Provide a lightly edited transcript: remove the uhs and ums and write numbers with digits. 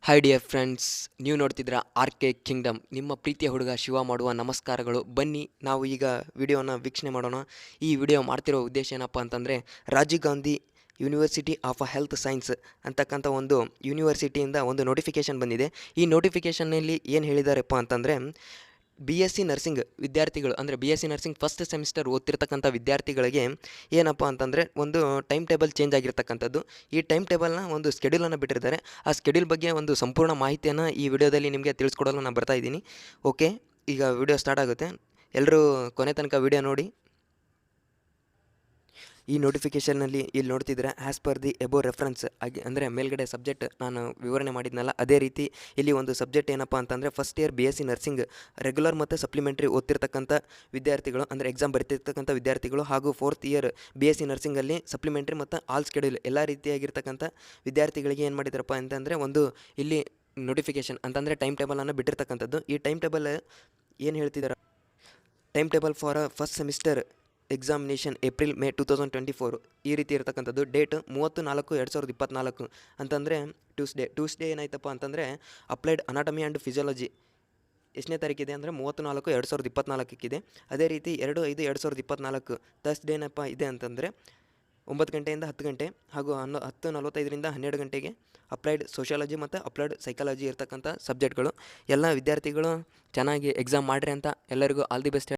Hi dear friends, ನೀವು ನೋಡ್ತಿದ್ರ R K Kingdom. ನಿಮ್ಮ ಪ್ರೀತಿಯ ಹುಡುಗ ಶಿವ ಮಾಡುವ ನಮಸ್ಕಾರಗಳು. ಬನ್ನಿ ನಾವು ಈಗ ವಿಡಿಯೋನ ವೀಕ್ಷಣೆ ಮಾಡೋಣ. ಈ ವಿಡಿಯೋ ಮಾಡ್ತಿರೋ ಉದ್ದೇಶ ಏನಪ್ಪ ಅಂತಂದರೆ, Rajiv Gandhi university of health science ಅಂತಕ್ಕಂಥ ಒಂದು ಯೂನಿವರ್ಸಿಟಿಯಿಂದ ಒಂದು ನೋಟಿಫಿಕೇಷನ್ ಬಂದಿದೆ. ಈ ನೋಟಿಫಿಕೇಷನ್ನಲ್ಲಿ ಏನು ಹೇಳಿದಾರಪ್ಪ ಅಂತಂದರೆ, ಬಿ ಎಸ್ ಸಿ ನರ್ಸಿಂಗ್ ವಿದ್ಯಾರ್ಥಿಗಳು ಅಂದರೆ B S C nursing first semester ಓದ್ತಿರ್ತಕ್ಕಂಥ ವಿದ್ಯಾರ್ಥಿಗಳಿಗೆ ಏನಪ್ಪ ಅಂತಂದರೆ ಒಂದು ಟೈಮ್ ಟೇಬಲ್ ಚೇಂಜ್ ಆಗಿರ್ತಕ್ಕಂಥದ್ದು. ಈ ಟೈಮ್ ಟೇಬಲ್ನ ಒಂದು ಸ್ಕೆಡ್ಯೂಲನ್ನು ಬಿಟ್ಟಿರ್ತಾರೆ. ಆ ಸ್ಕೆಡ್ಯೂಲ್ ಬಗ್ಗೆ ಒಂದು ಸಂಪೂರ್ಣ ಮಾಹಿತಿಯನ್ನು ಈ ವಿಡಿಯೋದಲ್ಲಿ ನಿಮಗೆ ತಿಳಿಸ್ಕೊಡಲು ನಾನು ಬರ್ತಾ ಇದ್ದೀನಿ. ಓಕೆ, ಈಗ ವಿಡಿಯೋ ಸ್ಟಾರ್ಟ್ ಆಗುತ್ತೆ. ಎಲ್ಲರೂ ಕೊನೆ ತನಕ ವಿಡಿಯೋ ನೋಡಿ. ಈ ನೋಟಿಫಿಕೇಷನ್ನಲ್ಲಿ ಇಲ್ಲಿ ನೋಡ್ತಿದ್ರೆ as per the above reference ಆಗಿ ಅಂದರೆ ಮೇಲ್ಗಡೆ ಸಬ್ಜೆಕ್ಟ್ ನಾನು ವಿವರಣೆ ಮಾಡಿದ್ನಲ್ಲ, ಅದೇ ರೀತಿ ಇಲ್ಲಿ ಒಂದು ಸಬ್ಜೆಕ್ಟ್ ಏನಪ್ಪ ಅಂತಂದರೆ first year B S C nursing regular ಮತ್ತು ಸಪ್ಲಿಮೆಂಟ್ರಿ ಓದ್ತಿರ್ತಕ್ಕಂಥ ವಿದ್ಯಾರ್ಥಿಗಳು ಅಂದರೆ ಎಕ್ಸಾಮ್ ಬರೀತಿರ್ತಕ್ಕಂಥ ವಿದ್ಯಾರ್ಥಿಗಳು ಹಾಗೂ fourth year B S C ನರ್ಸಿಂಗಲ್ಲಿ ಸಪ್ಲಿಮೆಂಟ್ರಿ ಮತ್ತು ಆಲ್ ಸ್ಕೆಡ್ಯೂಲ್ ಎಲ್ಲ ರೀತಿಯಾಗಿರ್ತಕ್ಕಂಥ ವಿದ್ಯಾರ್ಥಿಗಳಿಗೆ ಏನು ಮಾಡಿದಾರಪ್ಪ ಅಂತಂದರೆ ಒಂದು ಇಲ್ಲಿ ನೋಟಿಫಿಕೇಷನ್ ಅಂತಂದರೆ ಟೈಮ್ ಟೇಬಲನ್ನು ಬಿಟ್ಟಿರ್ತಕ್ಕಂಥದ್ದು. ಈ ಟೈಮ್ ಟೇಬಲ್ ಏನು ಹೇಳ್ತಿದ್ದಾರೆ, time table for first semester examination April May 2024 ಈ ರೀತಿ ಇರತಕ್ಕಂಥದ್ದು. ಡೇಟ್ 30/4/2024 ಅಂತಂದರೆ ಟ್ಯೂಸ್ಡೇ ಏನಾಯ್ತಪ್ಪ ಅಂತಂದರೆ ಅಪ್ಲೈಡ್ ಅನಾಟಮಿ ಆ್ಯಂಡ್ ಫಿಸಿಯಾಲಜಿ ಎಷ್ಟನೇ ತಾರೀಕಿದೆ ಅಂದರೆ 30/4/2024 ಅದೇ ರೀತಿ 2/5/2024 ಥರ್ಸ್ಡೇ ಏನಪ್ಪ ಇದೆ ಅಂತಂದರೆ 9 ಗಂಟೆಯಿಂದ 10 ಗಂಟೆ ಹಾಗೂ 10:45ರಿಂದ 12 ಗಂಟೆಗೆ ಅಪ್ಲೈಡ್ ಸೋಷಿಯಾಲಜಿ ಮತ್ತು ಅಪ್ಲೈಡ್ ಸೈಕಾಲಜಿ ಇರ್ತಕ್ಕಂಥ ಸಬ್ಜೆಕ್ಟ್ಗಳು. ಎಲ್ಲ ವಿದ್ಯಾರ್ಥಿಗಳು ಚೆನ್ನಾಗಿ ಎಕ್ಸಾಮ್ ಮಾಡಿರಿ ಅಂತ ಎಲ್ಲರಿಗೂ ಆಲ್ ದಿ ಬೆಸ್ಟ್.